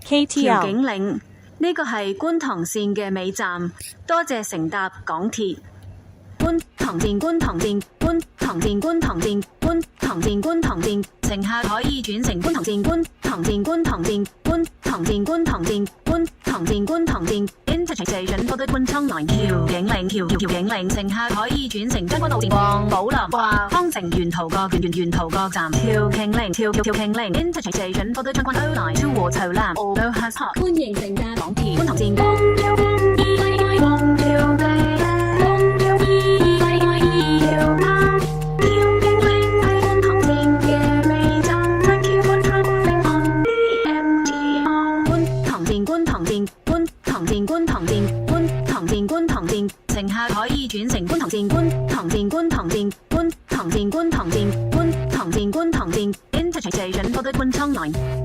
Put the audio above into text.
KTL 調景嶺，呢個係觀塘線嘅尾站，多謝乘搭港鐵。觀塘線，觀塘線，觀塘線，觀塘線，觀塘線，觀塘線，乘客可以轉乘觀塘線，觀塘線，觀塘線，觀塘線，觀塘線，觀塘線，觀塘線。Interchange Station for the 觀塘 Line 調景嶺，調景嶺，乘客可以轉乘將軍澳線、黃寶林、華康城、沿途各站。調景嶺，Interchange Station for the 將軍澳 Line to 和潮南 Although has hot。歡迎乘搭港鐵觀塘線。乘客可以轉乘觀塘線，觀塘線，觀塘線，觀塘線，觀塘線，觀塘線，觀塘線。Interchange Station for the 觀塘 Line。